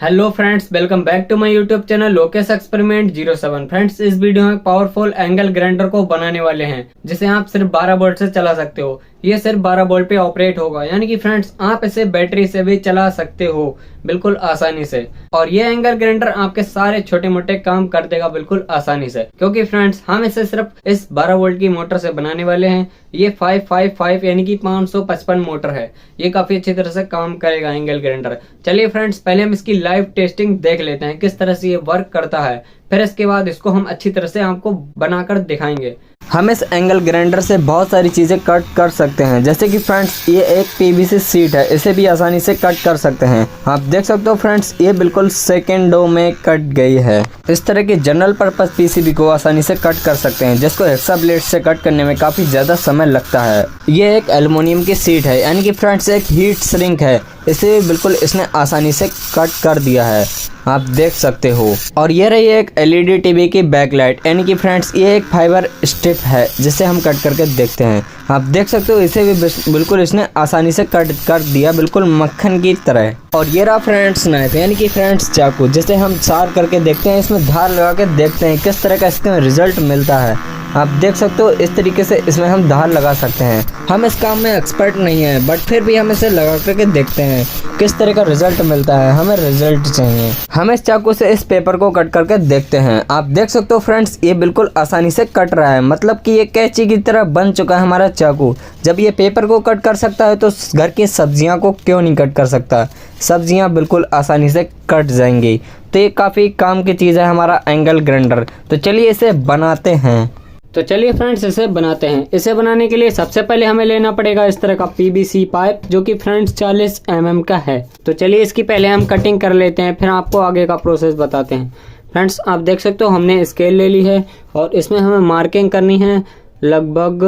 Hello friends, welcome back to my YouTube channel Lokesh experiment 07। Friends, इस video में powerful angle grinder को बनाने वाले हैं जिसे आप सिर्फ 12 वोल्ट से चला सकते हो। ये सिर्फ 12 वोल्ट पे ऑपरेट होगा, यानी कि फ्रेंड्स आप इसे बैटरी से भी चला सकते हो बिल्कुल आसानी से। और ये एंगल ग्राइंडर आपके सारे छोटे मोटे काम कर देगा बिल्कुल आसानी से, क्योंकि फ्रेंड्स हम इसे सिर्फ इस 12 वोल्ट की मोटर से बनाने वाले हैं। ये 555 यानी कि 555 मोटर है। ये काफी अच्छी तरह से काम करेगा एंगल ग्राइंडर। चलिए फ्रेंड्स, पहले हम इसकी लाइव टेस्टिंग देख लेते हैं किस तरह से ये वर्क करता है, फिर इसके बाद इसको हम अच्छी तरह से आपको बनाकर दिखाएंगे। हम इस एंगल ग्राइंडर से बहुत सारी चीज़ें कट कर सकते हैं, जैसे कि फ्रेंड्स ये एक पीवीसी शीट है, इसे भी आसानी से कट कर सकते हैं। आप देख सकते हो फ्रेंड्स, ये बिल्कुल सेकेंडों में कट गई है। इस तरह की जनरल पर्पस पीसीबी को आसानी से कट कर सकते हैं, जिसको हेक्सा ब्लेड से कट करने में काफ़ी ज़्यादा समय लगता है। ये एक एल्युमिनियम की शीट है, यानी कि फ्रेंड्स एक हीट श्रिंक है, इसे बिल्कुल इसने आसानी से कट कर दिया है, आप देख सकते हो। और ये रही एक एलईडी टीवी की बैकलाइट, यानी कि फ्रेंड्स ये एक फाइबर स्ट्रिप है जिसे हम कट करके देखते हैं। आप देख सकते हो इसे भी बिल्कुल इसने आसानी से कट कर दिया, बिल्कुल मक्खन की तरह। और ये रहा फ्रेंड्स नाइफ, यानी कि फ्रेंड्स चाकू, जिसे हम शार्प करके देखते हैं, इसमें धार लगा के देखते हैं किस तरह का इसमें रिजल्ट मिलता है। आप देख सकते हो इस तरीके से इसमें हम धार लगा सकते हैं। हम इस काम में एक्सपर्ट नहीं है, बट फिर भी हम इसे लगा करके देखते हैं किस तरह का रिजल्ट मिलता है। हमें रिजल्ट चाहिए। हम इस चाकू से इस पेपर को कट करके देखते हैं। आप देख सकते हो फ्रेंड्स, ये बिल्कुल आसानी से कट रहा है, मतलब कि ये कैंची की तरह बन चुका है हमारा चाकू। जब ये पेपर को कट कर सकता है तो घर की सब्जियां को क्यों नहीं कट कर सकता। सब्जियां बिल्कुल आसानी से कट जाएंगी। तो ये काफ़ी काम की चीज़ है हमारा एंगल ग्राइंडर। तो चलिए इसे बनाते हैं। तो चलिए फ्रेंड्स इसे बनाते हैं। इसे बनाने के लिए सबसे पहले हमें लेना पड़ेगा इस तरह का पीवीसी पाइप, जो कि फ्रेंड्स 40 mm का है। तो चलिए इसकी पहले हम कटिंग कर लेते हैं, फिर आपको आगे का प्रोसेस बताते हैं। फ्रेंड्स आप देख सकते हो हमने स्केल ले ली है और इसमें हमें मार्किंग करनी है लगभग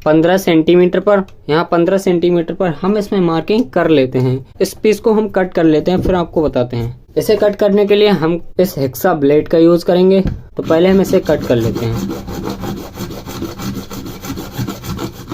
15 सेंटीमीटर पर। यहाँ 15 सेंटीमीटर पर हम इसमें मार्किंग कर लेते हैं। इस पीस को हम कट कर लेते हैं, फिर आपको बताते हैं। इसे कट करने के लिए हम इस हेक्सा ब्लेड का यूज करेंगे। तो पहले हम इसे कट कर लेते हैं।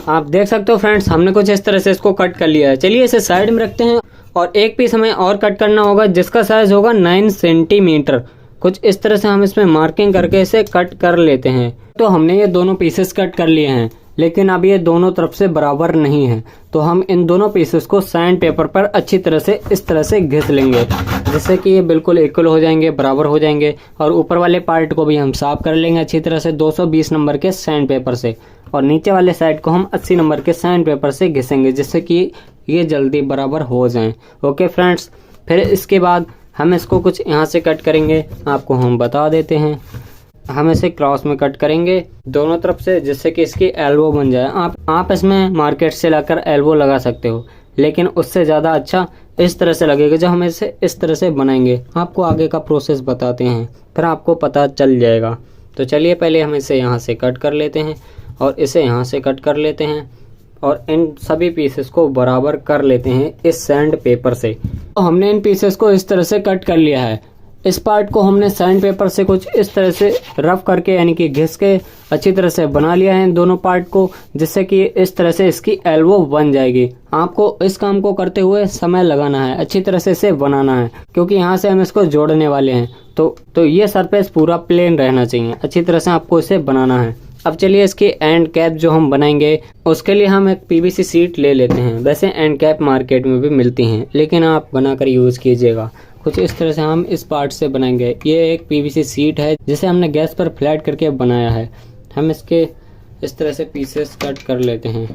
आप देख सकते हो फ्रेंड्स, हमने कुछ इस तरह से इसको कट कर लिया है। चलिए इसे साइड में रखते हैं और एक पीस हमें और कट करना होगा, जिसका साइज होगा 9 सेंटीमीटर। कुछ इस तरह से हम इसमें मार्किंग करके इसे कट कर लेते हैं। तो हमने ये दोनों पीसेस कट कर लिए हैं, लेकिन अब ये दोनों तरफ से बराबर नहीं है। तो हम इन दोनों पीसेस को सैंड पेपर पर अच्छी तरह से इस तरह से घिस लेंगे, जिससे कि ये बिल्कुल इक्वल हो जाएंगे, बराबर हो जाएंगे। और ऊपर वाले पार्ट को भी हम साफ कर लेंगे अच्छी तरह से 220 नंबर के सैंड पेपर से। और नीचे वाले साइड को हम 80 नंबर के सैंड पेपर से घिसेंगे, जिससे कि ये जल्दी बराबर हो जाएं। ओके फ्रेंड्स, फिर इसके बाद हम इसको कुछ यहाँ से कट करेंगे, आपको हम बता देते हैं। हम इसे क्रॉस में कट करेंगे दोनों तरफ से, जिससे कि इसकी एल्बो बन जाए। आप इसमें मार्केट से लाकर एल्बो लगा सकते हो, लेकिन उससे ज़्यादा अच्छा इस तरह से लगेगा। जब हम इसे इस तरह से बनाएंगे, आपको आगे का प्रोसेस बताते हैं, फिर आपको पता चल जाएगा। तो चलिए पहले हम इसे यहाँ से कट कर लेते हैं और इसे यहाँ से कट कर लेते हैं और इन सभी पीसेस को बराबर कर लेते हैं इस सैंड पेपर से। तो हमने इन पीसेस को इस तरह से कट कर लिया है। इस पार्ट को हमने सैंड पेपर से कुछ इस तरह से रफ करके, यानी कि घिस के अच्छी तरह से बना लिया है इन दोनों पार्ट को, जिससे कि इस तरह से इसकी एल्बो बन जाएगी। आपको इस काम को करते हुए समय लगाना है, अच्छी तरह से इसे बनाना है, क्योंकि यहाँ से हम इसको जोड़ने वाले हैं। तो ये सरफेस पूरा प्लेन रहना चाहिए, अच्छी तरह से आपको इसे बनाना है। अब चलिए इसकी एंड कैप जो हम बनाएंगे, उसके लिए हम एक पीवीसी शीट ले लेते हैं। वैसे एंड कैप मार्केट में भी मिलती हैं, लेकिन आप बनाकर यूज़ कीजिएगा। कुछ इस तरह से हम इस पार्ट से बनाएंगे। ये एक पीवीसी शीट है जिसे हमने गैस पर फ्लैट करके बनाया है। हम इसके इस तरह से पीसेस कट कर लेते हैं।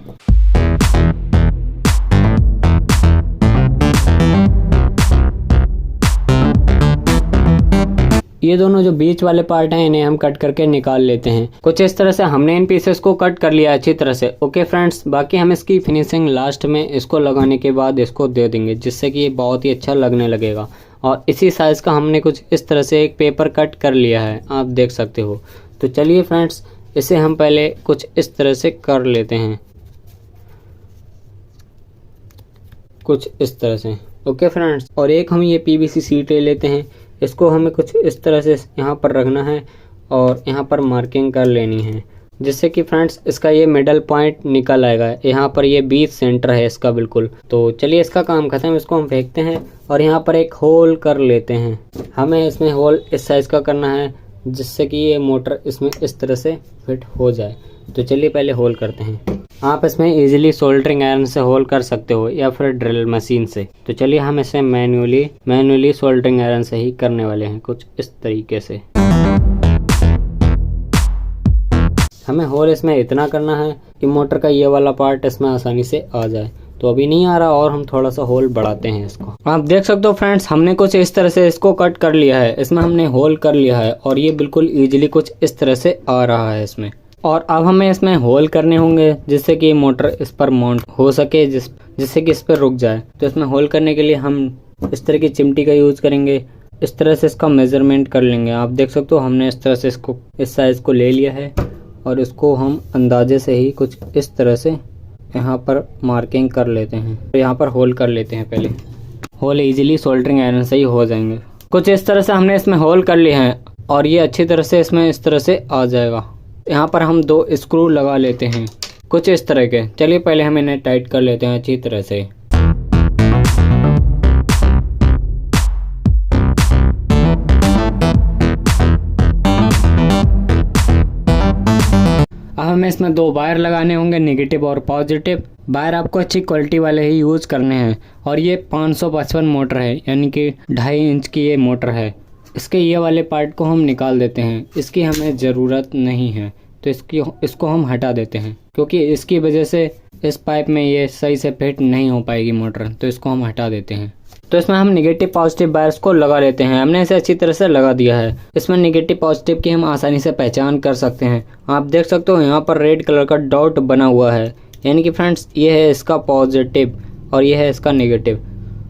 ये दोनों जो बीच वाले पार्ट हैं, इन्हें हम कट करके निकाल लेते हैं। कुछ इस तरह से हमने इन पीसेस को कट कर लिया अच्छी तरह से। ओके फ्रेंड्स, बाकी हम इसकी फिनिशिंग लास्ट में इसको लगाने के बाद इसको दे देंगे, जिससे कि ये बहुत ही अच्छा लगने लगेगा। और इसी साइज़ का हमने कुछ इस तरह से एक पेपर कट कर लिया है, आप देख सकते हो। तो चलिए फ्रेंड्स, इसे हम पहले कुछ इस तरह से कर लेते हैं, कुछ इस तरह से। ओके फ्रेंड्स, और एक हम ये पीवीसी शीट ले लेते हैं। इसको हमें कुछ इस तरह से यहाँ पर रखना है और यहाँ पर मार्किंग कर लेनी है। जिससे कि फ्रेंड्स इसका ये मिडल पॉइंट निकल आएगा। यहाँ पर ये बीच सेंटर है इसका बिल्कुल। तो चलिए इसका काम खत्म, इसको हम फेंकते हैं और यहाँ पर एक होल कर लेते हैं। हमें इसमें होल इस साइज का करना है जिससे कि ये मोटर इसमें इस तरह से फिट हो जाए। तो चलिए पहले होल करते हैं। आप इसमें इजीली सोल्डरिंग आयरन से होल कर सकते हो या फिर ड्रिल मशीन से। तो चलिए हम इसे मैन्युअली सोल्डरिंग आयरन से ही करने वाले हैं, कुछ इस तरीके से। हमें होल इसमें इतना करना है कि मोटर का ये वाला पार्ट इसमें आसानी से आ जाए। तो अभी नहीं आ रहा और हम थोड़ा सा होल बढ़ाते हैं इसको। आप देख सकते हो फ्रेंड्स, हमने कुछ इस तरह से इसको कट कर लिया है, इसमें हमने होल कर लिया है और ये बिल्कुल इजीली कुछ इस तरह से आ रहा है इसमें। और अब हमें इसमें होल करने होंगे जिससे कि मोटर इस पर माउंट हो सके, जिससे कि इस पर रुक जाए। तो इसमें होल करने के लिए हम इस तरह की चिमटी का यूज़ करेंगे। इस तरह से इसका मेजरमेंट कर लेंगे। आप देख सकते हो हमने इस तरह से इसको इस साइज को ले लिया है और इसको हम अंदाजे से ही कुछ इस तरह से यहाँ पर मार्किंग कर लेते हैं। तो यहाँ पर होल कर लेते हैं पहले। होल इजीली सोल्डरिंग आयरन से ही हो जाएंगे। कुछ इस तरह से हमने इसमें होल कर लिए हैं और ये अच्छी तरह से इसमें इस तरह से आ जाएगा। यहाँ पर हम 2 स्क्रू लगा लेते हैं कुछ इस तरह के। चलिए पहले हम इन्हें टाइट कर लेते हैं अच्छी तरह से। अब हमें इसमें 2 वायर लगाने होंगे, नेगेटिव और पॉजिटिव। वायर आपको अच्छी क्वालिटी वाले ही यूज़ करने हैं। और ये 555 मोटर है, यानी कि 2.5 इंच की ये मोटर है। इसके ये वाले पार्ट को हम निकाल देते हैं, इसकी हमें ज़रूरत नहीं है। तो इसको हम हटा देते हैं क्योंकि इसकी वजह से इस पाइप में ये सही से फिट नहीं हो पाएगी मोटर। तो इसको हम हटा देते हैं। तो इसमें हम नेगेटिव पॉजिटिव वायर्स को लगा लेते हैं। हमने इसे अच्छी तरह से लगा दिया है। इसमें नेगेटिव पॉजिटिव की हम आसानी से पहचान कर सकते हैं। आप देख सकते हो यहाँ पर रेड कलर का डॉट बना हुआ है, यानी कि फ्रेंड्स ये है इसका पॉजिटिव और ये है इसका नेगेटिव।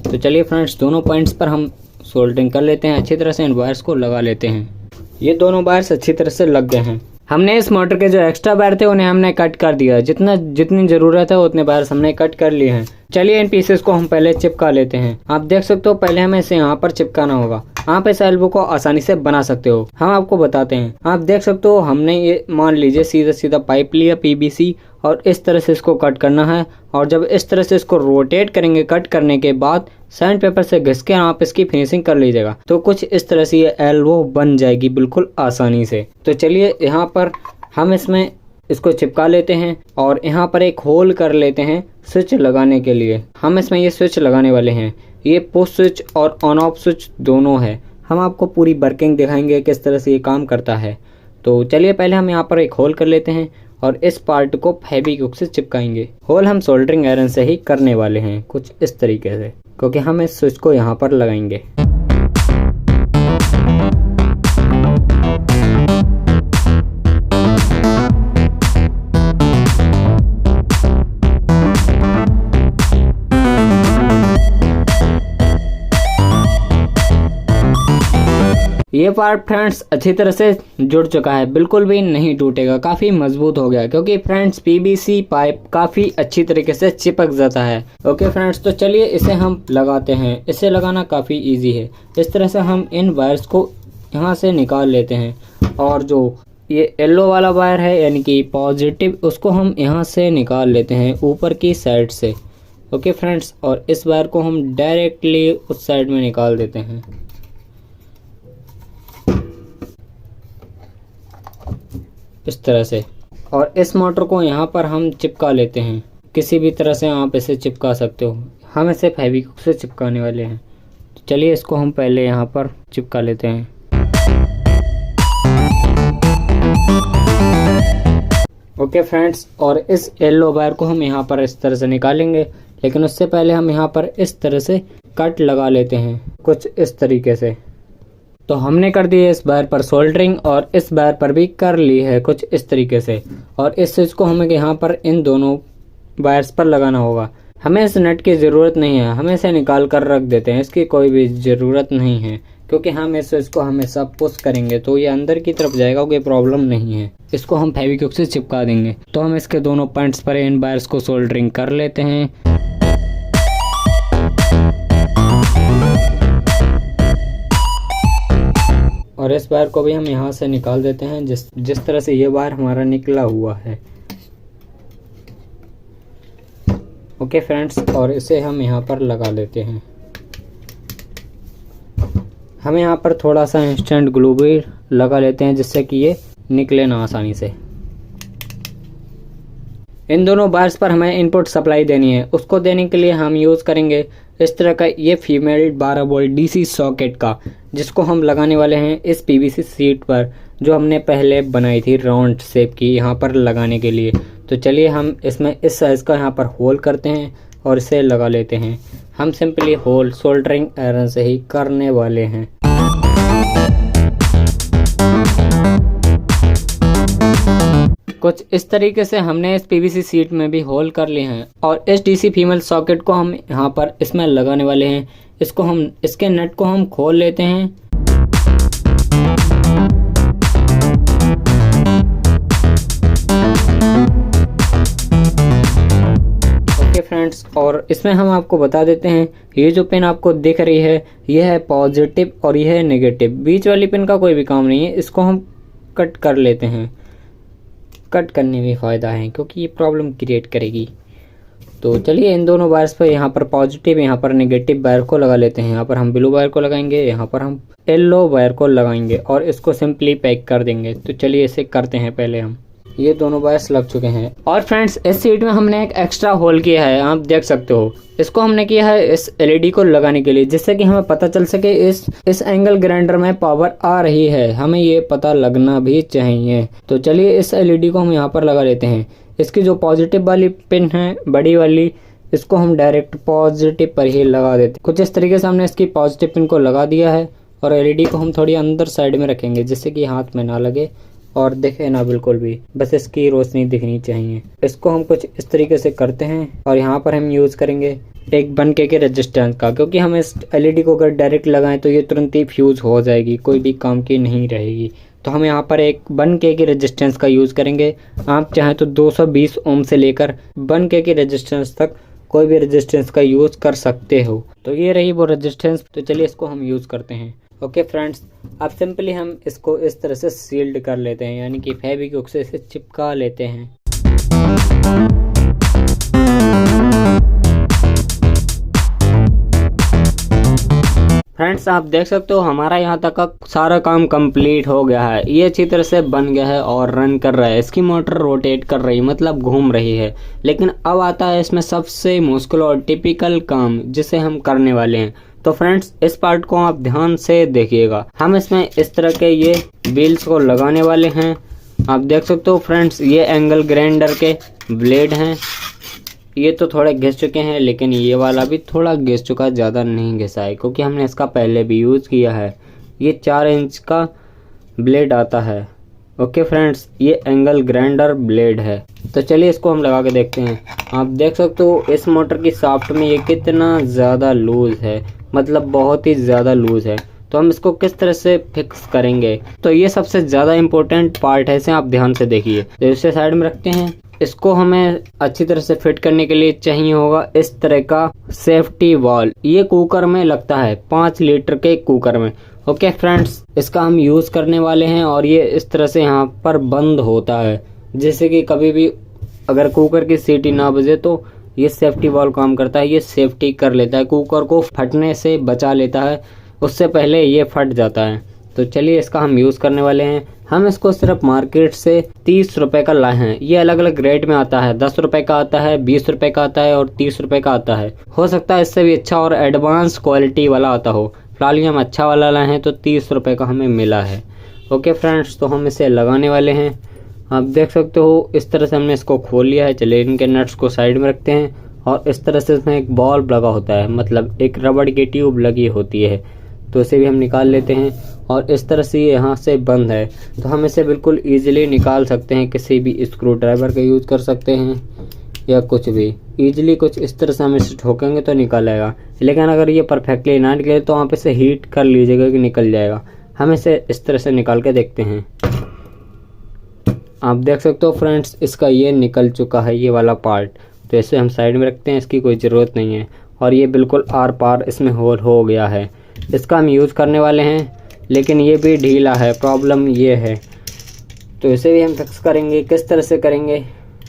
तो चलिए फ्रेंड्स, दोनों पॉइंट्स पर हम सोल्डरिंग कर लेते हैं। अच्छी तरह से इन वायर्स को लगा लेते हैं। ये दोनों वायर्स अच्छी तरह से लग गए हैं। हमने इस मोटर के जो एक्स्ट्रा वायर थे उन्हें हमने कट कर दिया। जितनी ज़रूरत है उतने वायर्स हमने कट कर लिए हैं। चलिए इन पीसेस को हम पहले चिपका लेते हैं। आप देख सकते हो पहले हमें इसे यहाँ पर चिपकाना होगा। आप इस एल्बो को आसानी से बना सकते हो, हम आपको बताते हैं। आप देख सकते हो हमने ये मान लीजिए सीधा सीधा पाइप लिया PVC और इस तरह से इसको कट करना है। और जब इस तरह से इसको रोटेट करेंगे कट करने के बाद सैंड पेपर से घिस के आप इसकी फिनिशिंग कर लीजिएगा। तो कुछ इस तरह से ये एल्बो बन जाएगी बिल्कुल आसानी से। तो चलिए यहाँ पर हम इसमें इसको चिपका लेते हैं और यहाँ पर एक होल कर लेते हैं स्विच लगाने के लिए। हम इसमें ये स्विच लगाने वाले हैं। ये पुश स्विच और ऑन ऑफ स्विच दोनों है। हम आपको पूरी वर्किंग दिखाएंगे किस तरह से ये काम करता है। तो चलिए पहले हम यहाँ पर एक होल कर लेते हैं और इस पार्ट को फेविक्विक से चिपकाएंगे। होल हम सोल्डरिंग आयरन से ही करने वाले हैं कुछ इस तरीके से, क्योंकि हम इस स्विच को यहाँ पर लगाएंगे। ये पार्ट फ्रेंड्स अच्छी तरह से जुड़ चुका है, बिल्कुल भी नहीं टूटेगा, काफ़ी मजबूत हो गया क्योंकि फ्रेंड्स PVC पाइप काफ़ी अच्छी तरीके से चिपक जाता है। ओके फ्रेंड्स, तो चलिए इसे हम लगाते हैं। इसे लगाना काफ़ी इजी है। इस तरह से हम इन वायर्स को यहाँ से निकाल लेते हैं और जो ये येलो वाला वायर है यानी कि पॉजिटिव, उसको हम यहाँ से निकाल लेते हैं ऊपर की साइड से। ओके फ्रेंड्स, और इस वायर को हम डायरेक्टली उस साइड में निकाल देते हैं इस तरह से। और इस मोटर को यहाँ पर हम चिपका लेते हैं। किसी भी तरह से आप इसे चिपका सकते हो। हम इसे फेविक्विक से चिपकाने वाले हैं। तो चलिए इसको हम पहले यहाँ पर चिपका लेते हैं। ओके फ्रेंड्स, और इस येलो वायर को हम यहाँ पर इस तरह से निकालेंगे, लेकिन उससे पहले हम यहाँ पर इस तरह से कट लगा लेते हैं कुछ इस तरीके से। तो हमने कर दी है इस वायर पर सोल्डरिंग और इस वायर पर भी कर ली है कुछ इस तरीके से। और इस स्विच को हमें यहाँ पर इन दोनों वायर्स पर लगाना होगा। हमें इस नट की ज़रूरत नहीं है, हमें इसे निकाल कर रख देते हैं। इसकी कोई भी ज़रूरत नहीं है क्योंकि हम इस स्विच को हमेशा पुश करेंगे तो ये अंदर की तरफ जाएगा, कोई प्रॉब्लम नहीं है। इसको हम फेविक्विक से चिपका देंगे। तो हम इसके दोनों पॉइंट्स पर इन वायर्स को सोल्डरिंग कर लेते हैं। और इस वायर को भी हम यहाँ से निकाल देते हैं जिस तरह से ये वायर हमारा निकला हुआ है। ओके फ्रेंड्स, और इसे हम यहाँ पर लगा लेते हैं। हम यहाँ पर थोड़ा सा इंस्टेंट ग्लू भी लगा लेते हैं जिससे कि ये निकले ना आसानी से। इन दोनों वायर्स पर हमें इनपुट सप्लाई देनी है। उसको देने के लिए हम यूज़ करेंगे इस तरह का ये फीमेल 12 वोल्ट डीसी सॉकेट का, जिसको हम लगाने वाले हैं इस पीवीसी शीट पर जो हमने पहले बनाई थी राउंड शेप की, यहाँ पर लगाने के लिए। तो चलिए हम इसमें इस साइज़ का यहाँ पर होल करते हैं और इसे लगा लेते हैं। हम सिंपली होल सोल्डरिंग आयरन से ही करने वाले हैं। कुछ इस तरीके से हमने इस पीवीसी शीट में भी होल कर लिए हैं और इस डीसी फीमेल सॉकेट को हम यहाँ पर इसमें लगाने वाले हैं। इसके नट को हम खोल लेते हैं। ओके फ्रेंड्स, और इसमें हम आपको बता देते हैं ये जो पिन आपको दिख रही है यह है पॉजिटिव और यह है नेगेटिव। बीच वाली पिन का कोई भी काम नहीं है, इसको हम कट कर लेते हैं। कट करने में फ़ायदा है क्योंकि ये प्रॉब्लम क्रिएट करेगी। तो चलिए इन दोनों वायर्स पर यहाँ पर पॉजिटिव यहाँ पर नेगेटिव वायर को लगा लेते हैं। यहाँ पर हम ब्लू वायर को लगाएंगे, यहाँ पर हम येलो वायर को लगाएंगे और इसको सिंपली पैक कर देंगे। तो चलिए इसे करते हैं। पहले हम ये दोनों वायर्स लग चुके हैं और फ्रेंड्स इस शीट में हमने एक एक्स्ट्रा होल किया है, आप देख सकते हो। इसको हमने किया है इस एलईडी को लगाने के लिए, जिससे कि हमें पता चल सके इस एंगल ग्राइंडर में पावर आ रही है। हमें ये पता लगना भी चाहिए। तो चलिए इस एलईडी को हम यहाँ पर लगा लेते हैं। इसकी जो पॉजिटिव वाली पिन है बड़ी वाली, इसको हम डायरेक्ट पॉजिटिव पर ही लगा देते हैं। कुछ इस तरीके से हमने इसकी पॉजिटिव पिन को लगा दिया है और एलईडी को हम थोड़ी अंदर साइड में रखेंगे जिससे कि हाथ में ना लगे और दिखे ना बिल्कुल भी, बस इसकी रोशनी दिखनी चाहिए। इसको हम कुछ इस तरीके से करते हैं और यहाँ पर हम यूज़ करेंगे एक 1K के रेजिस्टेंस का, क्योंकि हम इस एलईडी को अगर डायरेक्ट लगाएं तो ये तुरंत ही फ्यूज़ हो जाएगी, कोई भी काम की नहीं रहेगी। तो हम यहाँ पर एक 1K के रेजिस्टेंस का यूज़ करेंगे। आप चाहें तो 220 ओम से लेकर 1K के रेजिस्टेंस तक कोई भी रेजिस्टेंस का यूज़ कर सकते हो। तो ये रही वो रेजिस्टेंस। तो चलिए इसको हम यूज़ करते हैं। ओके फ्रेंड्स, अब सिंपली हम इसको इस तरह से सील्ड कर लेते हैं, यानी कि फेविक्विक से इसे चिपका लेते हैं। फ्रेंड्स आप देख सकते हो हमारा यहाँ तक का सारा काम कंप्लीट हो गया है। ये अच्छी तरह से बन गया है और रन कर रहा है। इसकी मोटर रोटेट कर रही है, मतलब घूम रही है। लेकिन अब आता है इसमें सबसे मुश्किल और टिपिकल काम जिसे हम करने वाले हैं। तो फ्रेंड्स इस पार्ट को आप ध्यान से देखिएगा। हम इसमें इस तरह के ये व्हील्स को लगाने वाले हैं। आप देख सकते हो फ्रेंड्स ये एंगल ग्राइंडर के ब्लेड हैं। ये तो थोड़े घिस चुके हैं, लेकिन ये वाला भी थोड़ा घिस चुका है, ज़्यादा नहीं घिसा है क्योंकि हमने इसका पहले भी यूज़ किया है। ये 4 इंच का ब्लेड आता है। ओके फ्रेंड्स, ये एंगल ग्राइंडर ब्लेड है। तो चलिए इसको हम लगा के देखते हैं। आप देख सकते हो इस मोटर की शाफ्ट में ये कितना ज़्यादा लूज़ है, मतलब बहुत ही ज़्यादा लूज़ है। तो हम इसको किस तरह से फिक्स करेंगे, तो ये सबसे ज़्यादा इम्पोर्टेंट पार्ट है, इसे आप ध्यान से देखिए। तो इसे साइड में रखते हैं। इसको हमें अच्छी तरह से फिट करने के लिए चाहिए होगा इस तरह का सेफ्टी वॉल। ये कुकर में लगता है, 5 लीटर के कुकर में। ओके फ्रेंड्स, इसका हम यूज़ करने वाले हैं और ये इस तरह से यहाँ पर बंद होता है, जैसे कि कभी भी अगर कुकर की सीटी ना बजे तो ये सेफ्टी वॉल काम करता है। ये सेफ्टी कर लेता है, कुकर को फटने से बचा लेता है, उससे पहले ये फट जाता है। तो चलिए इसका हम यूज़ करने वाले हैं। हम इसको सिर्फ मार्केट से 30 रुपए का लाए हैं। ये अलग अलग रेट में आता है, 10 रुपए का आता है, 20 रुपए का आता है और 30 रुपए का आता है। हो सकता है इससे भी अच्छा और एडवांस क्वालिटी वाला आता हो। फिलहाल हम अच्छा वाला लाए हैं तो 30 रुपए का हमें मिला है। ओके फ्रेंड्स, तो हम इसे लगाने वाले हैं। आप देख सकते हो इस तरह से हमने इसको खोल लिया है। चलिए इनके नट्स को साइड में रखते हैं और इस तरह से इसमें एक बॉल लगा होता है, मतलब एक रबड़ की ट्यूब लगी होती है। तो इसे भी हम निकाल लेते हैं और इस तरह से ये यहाँ से बंद है। तो हम इसे बिल्कुल ईजिली निकाल सकते हैं, किसी भी स्क्रू ड्राइवर का यूज़ कर सकते हैं या कुछ भी। ईजिली कुछ इस तरह से हम इसे ठोकेंगे तो निकल आएगा। लेकिन अगर ये परफेक्टली ना निकले तो आप इसे हीट कर लीजिएगा कि निकल जाएगा। हम इसे इस तरह से निकाल के देखते हैं। आप देख सकते हो फ्रेंड्स इसका ये निकल चुका है, ये वाला पार्ट। तो इसे हम साइड में रखते हैं, इसकी कोई ज़रूरत नहीं है। और ये बिल्कुल आर पार इसमें होल हो गया है। इसका हम यूज़ करने वाले हैं लेकिन ये भी ढीला है, प्रॉब्लम ये है। तो इसे भी हम फिक्स करेंगे। किस तरह से करेंगे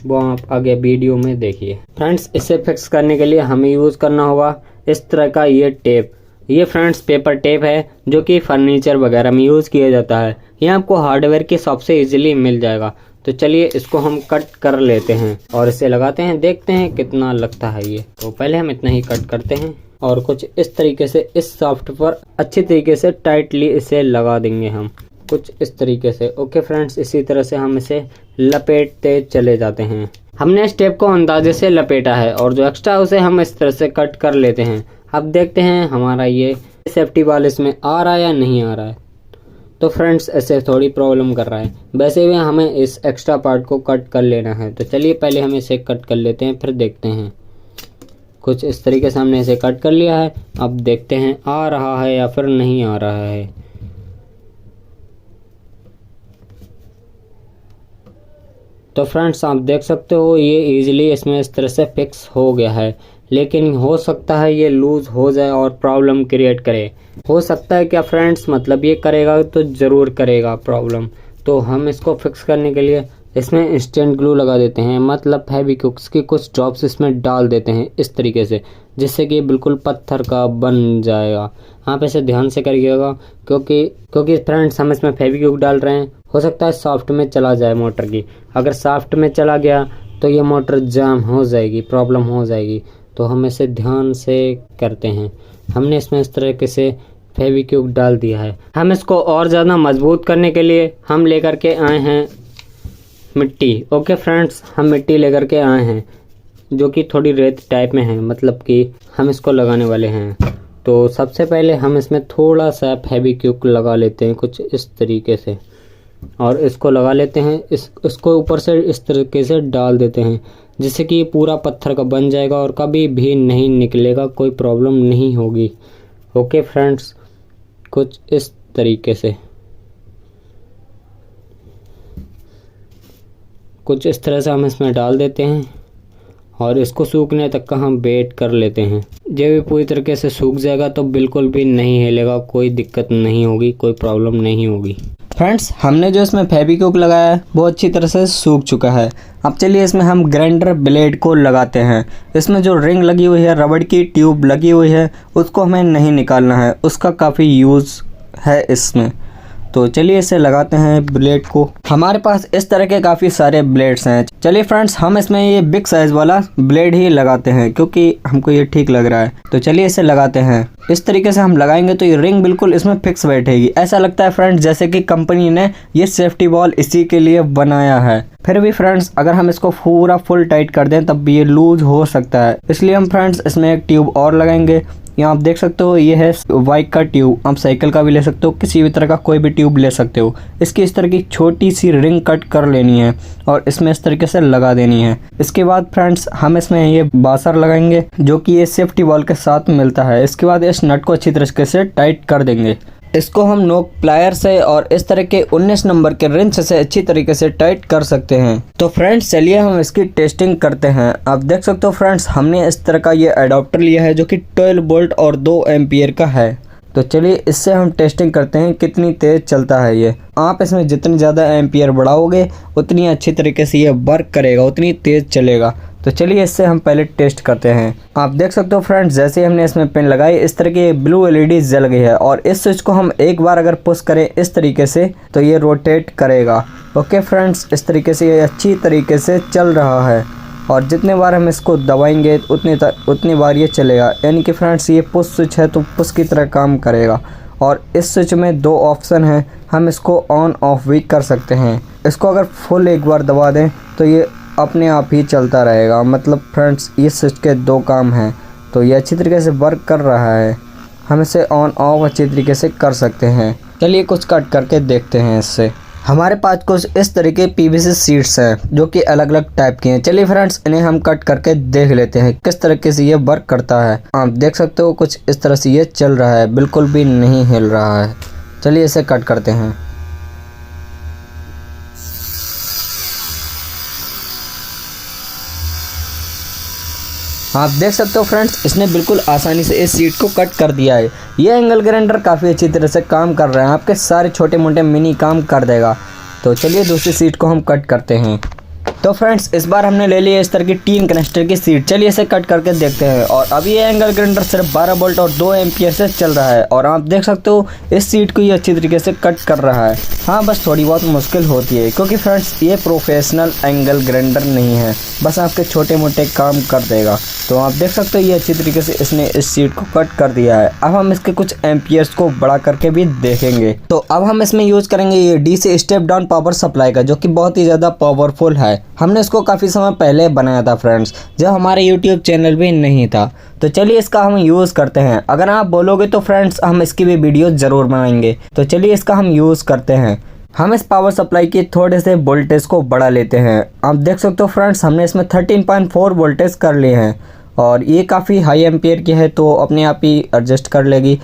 वो आप आगे वीडियो में देखिए। फ्रेंड्स, इसे फिक्स करने के लिए हमें यूज़ करना होगा इस तरह का ये टेप। ये फ्रेंड्स पेपर टेप है जो कि फर्नीचर वगैरह में यूज़ किया जाता है। ये आपको हार्डवेयर की शॉप से इजीली मिल जाएगा। तो चलिए इसको हम कट कर लेते हैं और इसे लगाते हैं, देखते हैं कितना लगता है ये। तो पहले हम इतना ही कट करते हैं और कुछ इस तरीके से इस सॉफ्ट पर अच्छी तरीके से टाइटली इसे लगा देंगे हम, कुछ इस तरीके से। ओके फ्रेंड्स, इसी तरह से हम इसे लपेटते चले जाते हैं। हमने इस टेप को अंदाजे से लपेटा है और जो एक्स्ट्रा उसे हम इस तरह से कट कर लेते हैं। अब देखते हैं हमारा ये सेफ्टी वाल इसमें आ रहा है या नहीं आ रहा है। तो फ्रेंड्स, ऐसे थोड़ी प्रॉब्लम कर रहा है। वैसे भी हमें इस एक्स्ट्रा पार्ट को कट कर लेना है। तो चलिए पहले हम इसे कट कर लेते हैं, फिर देखते हैं। कुछ इस तरीके से हमने इसे कट कर लिया है। अब देखते हैं आ रहा है या फिर नहीं आ रहा है। तो फ्रेंड्स, आप देख सकते हो ये इजीली इसमें इस तरह से फिक्स हो गया है, लेकिन हो सकता है ये लूज़ हो जाए और प्रॉब्लम क्रिएट करे। हो सकता है क्या फ्रेंड्स, मतलब ये करेगा तो ज़रूर करेगा प्रॉब्लम। तो हम इसको फिक्स करने के लिए इसमें इंस्टेंट ग्लू लगा देते हैं, मतलब फेविक्विक की कुछ ड्रॉप्स इसमें डाल देते हैं इस तरीके से, जिससे कि बिल्कुल पत्थर का बन जाएगा। आप इसे ध्यान से करिएगा क्योंकि फ्रेंड्स हम इसमें फेविक्विक डाल रहे हैं। हो सकता है सॉफ्ट में चला जाए मोटर की। अगर सॉफ्ट में चला गया तो ये मोटर जाम हो जाएगी, प्रॉब्लम हो जाएगी। तो हम इसे ध्यान से करते हैं। हमने इसमें इस तरीके से फेविक्विक डाल दिया है। हम इसको और ज़्यादा मजबूत करने के लिए हम लेकर के आए हैं मिट्टी। ओके फ्रेंड्स, हम मिट्टी लेकर के आए हैं जो कि थोड़ी रेत टाइप में है, मतलब कि हम इसको लगाने वाले हैं। तो सबसे पहले हम इसमें थोड़ा सा फेविक्विक लगा लेते हैं कुछ इस तरीके से, और इसको लगा लेते हैं। इसको ऊपर से इस तरीके से डाल देते हैं, जिससे कि ये पूरा पत्थर का बन जाएगा और कभी भी नहीं निकलेगा, कोई प्रॉब्लम नहीं होगी। ओके फ्रेंड्स, कुछ इस तरीके से, कुछ इस तरह से हम इसमें डाल देते हैं और इसको सूखने तक का हम वेट कर लेते हैं। जब ये पूरी तरीके से सूख जाएगा तो बिल्कुल भी नहीं हिलेगा, कोई दिक्कत नहीं होगी, कोई प्रॉब्लम नहीं होगी। फ्रेंड्स, हमने जो इसमें फेविक्विक लगाया है वो अच्छी तरह से सूख चुका है। अब चलिए इसमें हम ग्राइंडर ब्लेड को लगाते हैं। इसमें जो रिंग लगी हुई है, रबड़ की ट्यूब लगी हुई है, उसको हमें नहीं निकालना है, उसका काफ़ी यूज़ है इसमें। तो चलिए इसे लगाते हैं ब्लेड को। हमारे पास इस तरह के काफ़ी सारे ब्लेड्स हैं। चलिए फ्रेंड्स, हम इसमें ये बिग साइज़ वाला ब्लेड ही लगाते हैं क्योंकि हमको ये ठीक लग रहा है। तो चलिए इसे लगाते हैं। इस तरीके से हम लगाएंगे तो ये रिंग बिल्कुल इसमें फिक्स बैठेगी। ऐसा लगता है फ्रेंड्स जैसे कि कंपनी ने ये सेफ्टी बॉल इसी के लिए बनाया है। फिर भी फ्रेंड्स, अगर हम इसको पूरा फुल टाइट कर दें तब भी ये लूज हो सकता है, इसलिए हम फ्रेंड्स इसमें एक ट्यूब और लगाएंगे। यहाँ आप देख सकते हो ये है बाइक का ट्यूब, आप साइकिल का भी ले सकते हो, किसी भी तरह का कोई भी ट्यूब ले सकते हो। इसकी इस तरह की छोटी सी रिंग कट कर लेनी है और इसमें इस तरीके से लगा देनी है। इसके बाद फ्रेंड्स हम इसमें ये बासर लगाएंगे जो कि ये सेफ्टी बॉल के साथ मिलता है। इसके बाद इस नट को अच्छी तरीके से टाइट कर देंगे। इसको हम नोक प्लायर से और इस तरह के 19 नंबर के रिंच से अच्छी तरीके से टाइट कर सकते हैं। तो फ्रेंड्स चलिए हम इसकी टेस्टिंग करते हैं। आप देख सकते हो फ्रेंड्स, हमने इस तरह का ये अडॉप्टर लिया है जो कि 12 वोल्ट और 2 एम्पियर का है। तो चलिए इससे हम टेस्टिंग करते हैं कितनी तेज़ चलता है ये। आप इसमें जितनी ज़्यादा एम्पियर बढ़ाओगे उतनी अच्छी तरीके से ये वर्क करेगा, उतनी तेज़ चलेगा। तो चलिए इससे हम पहले टेस्ट करते हैं। आप देख सकते हो फ्रेंड्स, जैसे ही हमने इसमें पिन लगाई इस तरह की ब्लू एलईडी जल गई है और इस स्विच को हम एक बार अगर पुश करें इस तरीके से तो ये रोटेट करेगा। ओके फ्रेंड्स, इस तरीके से ये अच्छी तरीके से चल रहा है और जितने बार हम इसको दबाएंगे उतनी बार ये चलेगा। यानी कि फ्रेंड्स ये पुश स्विच है तो पुश की तरह काम करेगा। और इस स्विच में 2 ऑप्शन हैं, हम इसको ऑन ऑफ भी कर सकते हैं। इसको अगर फुल एक बार दबा दें तो ये अपने आप ही चलता रहेगा। मतलब फ्रेंड्स ये स्विच के 2 काम हैं। तो ये अच्छी तरीके से वर्क कर रहा है। हम इसे ऑन ऑफ अच्छी तरीके से कर सकते हैं। चलिए कुछ कट करके देखते हैं इससे। हमारे पास कुछ इस तरह के पीवीसी शीट्स हैं जो कि अलग अलग टाइप की हैं। चलिए फ्रेंड्स इन्हें हम कट करके देख लेते हैं किस तरीके से ये वर्क करता है। आप देख सकते हो कुछ इस तरह से ये चल रहा है, बिल्कुल भी नहीं हिल रहा है। चलिए इसे कट करते हैं। आप देख सकते हो फ्रेंड्स, इसने बिल्कुल आसानी से इस सीट को कट कर दिया है। ये एंगल ग्राइंडर काफ़ी अच्छी तरह से काम कर रहा है, आपके सारे छोटे मोटे मिनी काम कर देगा। तो चलिए दूसरी सीट को हम कट करते हैं। तो फ्रेंड्स, इस बार हमने ले लिया इस तरह की 3 कनेक्टर की सीट। चलिए इसे कट करके देखते हैं। और अभी ये एंगल ग्राइंडर सिर्फ 12 वोल्ट और 2 एम्पियर से चल रहा है। और आप देख सकते हो इस सीट को ये अच्छी तरीके से कट कर रहा है। हाँ, बस थोड़ी बहुत मुश्किल होती है, क्योंकि फ्रेंड्स ये प्रोफेशनल एंगल ग्राइंडर नहीं है, बस आपके छोटे मोटे काम कर देगा। तो आप देख सकते हो ये अच्छी तरीके से इसने इस सीट को कट कर दिया है। अब हम इसके कुछ एम्पियर्स को बढ़ा करके भी देखेंगे। तो अब हम इसमें यूज करेंगे ये DC step down power supply का, जो कि बहुत ही ज़्यादा पावरफुल है। हमने इसको काफ़ी समय पहले बनाया था फ्रेंड्स, जब हमारे यूट्यूब चैनल भी नहीं था। तो चलिए इसका हम यूज़ करते हैं। अगर आप बोलोगे तो फ्रेंड्स हम इसकी भी वीडियो ज़रूर बनाएंगे। तो चलिए इसका हम यूज़ करते हैं। हम इस पावर सप्लाई के थोड़े से वोल्टेज को बढ़ा लेते हैं। आप देख सकते हो फ्रेंड्स, हमने इसमें 13.4 वोल्टेज कर लिए हैं। और ये काफ़ी हाई एम्पियर की है, तो अपने आप ही एडजस्ट कर लेगी।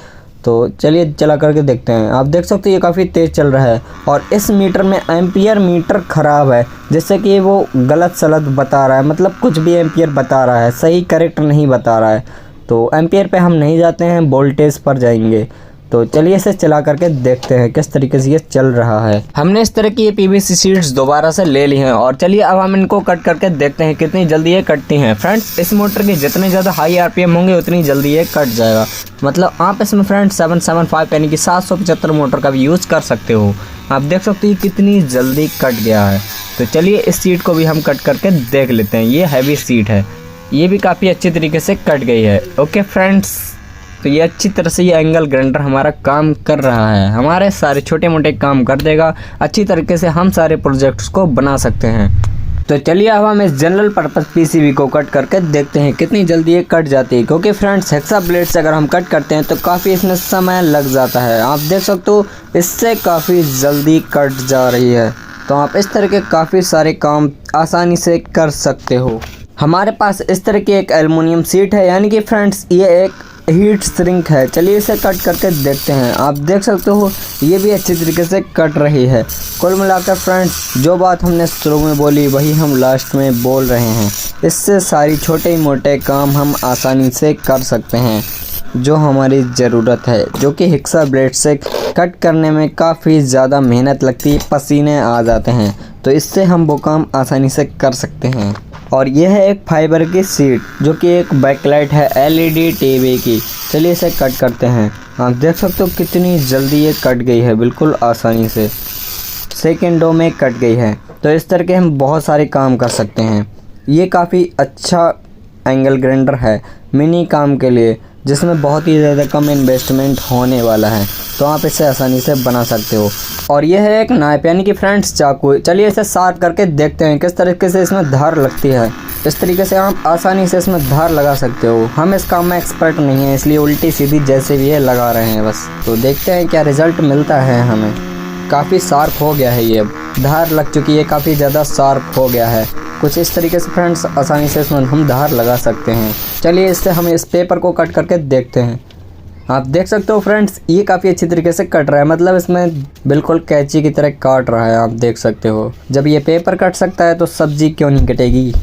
तो चलिए चला करके देखते हैं। आप देख सकते हो ये काफ़ी तेज़ चल रहा है। और इस मीटर में एम्पियर मीटर ख़राब है, जिससे कि वो गलत सलत बता रहा है, मतलब कुछ भी एम्पियर बता रहा है, सही करेक्ट नहीं बता रहा है। तो एम्पियर पे हम नहीं जाते हैं, वोल्टेज पर जाएंगे। तो चलिए इसे चला करके देखते हैं किस तरीके से ये चल रहा है। हमने इस तरह की ये पीवीसी शीट्स दोबारा से ले ली हैं। और चलिए अब हम इनको कट करके देखते हैं कितनी जल्दी ये कटती हैं। फ्रेंड्स, इस मोटर के जितने ज़्यादा हाई आरपीएम होंगे उतनी जल्दी ये कट जाएगा। मतलब आप इसमें फ्रेंड्स 775 यानी कि 775 मोटर का भी यूज़ कर सकते हो। आप देख सकते हो कितनी जल्दी कट गया है। तो चलिए इस सीट को भी हम कट करके देख लेते हैं। ये हैवी सीट है, ये भी काफ़ी अच्छी तरीके से कट गई है। ओके फ्रेंड्स, तो ये अच्छी तरह से ये एंगल ग्राइंडर हमारा काम कर रहा है, हमारे सारे छोटे मोटे काम कर देगा। अच्छी तरीके से हम सारे प्रोजेक्ट्स को बना सकते हैं। तो चलिए अब हम इस जनरल पर्पस पीसीबी को कट करके देखते हैं कितनी जल्दी ये कट जाती है। क्योंकि फ्रेंड्स हेक्सा ब्लेड से अगर हम कट करते हैं तो काफ़ी इसमें समय लग जाता है। आप देख सकते हो इससे काफ़ी जल्दी कट जा रही है। तो आप इस तरह के काफ़ी सारे काम आसानी से कर सकते हो। हमारे पास इस तरह की एक एल्युमिनियम सीट है, यानी कि फ्रेंड्स ये एक हीट श्रिंक है। चलिए इसे कट करके देखते हैं। आप देख सकते हो ये भी अच्छी तरीके से कट रही है। कुल मिलाकर फ्रेंड्स, जो बात हमने शुरू में बोली वही हम लास्ट में बोल रहे हैं। इससे सारी छोटे मोटे काम हम आसानी से कर सकते हैं, जो हमारी ज़रूरत है, जो कि हेक्सा ब्लेड से कट करने में काफ़ी ज़्यादा मेहनत लगती है, पसीने आ जाते हैं। तो इससे हम वो काम आसानी से कर सकते हैं। और यह है एक फाइबर की सीट, जो कि एक बैकलाइट है एलईडी टीवी की। चलिए इसे कट करते हैं। आप देख सकते हो कितनी जल्दी ये कट गई है, बिल्कुल आसानी से सेकंडों में कट गई है। तो इस तरह के हम बहुत सारे काम कर सकते हैं। ये काफ़ी अच्छा एंगल ग्राइंडर है मिनी काम के लिए, जिसमें बहुत ही ज़्यादा कम इन्वेस्टमेंट होने वाला है। तो आप इसे आसानी से बना सकते हो। और यह है एक नाइफ, यानी कि फ्रेंड्स चाकू। चलिए इसे शार्प करके देखते हैं किस तरीके से इसमें धार लगती है। इस तरीके से आप आसानी से इसमें धार लगा सकते हो। हम इस काम में एक्सपर्ट नहीं हैं, इसलिए उल्टी सीधी जैसे भी है लगा रहे हैं बस। तो देखते हैं क्या रिज़ल्ट मिलता है हमें। काफ़ी शार्प हो गया है, ये अब धार लग चुकी है, काफ़ी ज़्यादा शार्प हो गया है। कुछ इस तरीके से फ्रेंड्स आसानी से इसमें हम धार लगा सकते हैं। चलिए इससे हम इस पेपर को कट करके देखते हैं। आप देख सकते हो फ्रेंड्स ये काफ़ी अच्छी तरीके से कट रहा है, मतलब इसमें बिल्कुल कैंची की तरह काट रहा है। आप देख सकते हो जब ये पेपर कट सकता है तो सब्जी क्यों नहीं कटेगी।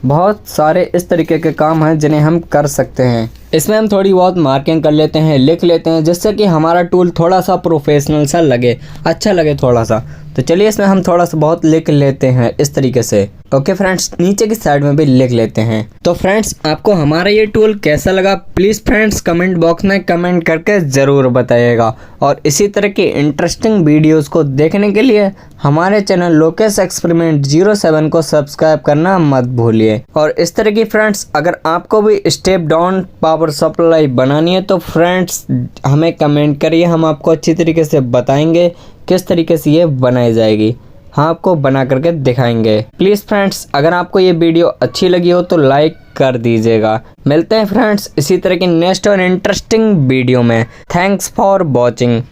बहुत सारे इस तरीके के काम हैं जिन्हें हम कर सकते हैं। इसमें हम थोड़ी बहुत मार्किंग कर लेते हैं, लिख लेते हैं, जिससे कि हमारा टूल थोड़ा सा प्रोफेशनल सा लगे, अच्छा लगे थोड़ा सा। तो चलिए इसमें हम थोड़ा सा बहुत लिख लेते हैं इस तरीके से। ओके फ्रेंड्स, नीचे की साइड में भी लिख लेते हैं। तो फ्रेंड्स आपको हमारा ये टूल कैसा लगा, प्लीज़ फ्रेंड्स कमेंट बॉक्स में कमेंट करके ज़रूर बताइएगा। और इसी तरह की इंटरेस्टिंग वीडियोज़ को देखने के लिए हमारे चैनल लोकेश एक्सपेरिमेंट 07 को सब्सक्राइब करना मत भूलिए। और इस तरह की फ्रेंड्स अगर आपको भी स्टेप डाउन पावर सप्लाई बनानी है तो फ्रेंड्स हमें कमेंट करिए, हम आपको अच्छी तरीके से बताएंगे किस तरीके से ये बनाई जाएगी। हाँ, आपको बना करके दिखाएंगे। प्लीज़ फ्रेंड्स अगर आपको ये वीडियो अच्छी लगी हो तो लाइक कर दीजिएगा। मिलते हैं फ्रेंड्स इसी तरह की नेक्स्ट और इंटरेस्टिंग वीडियो में। Thanks for watching.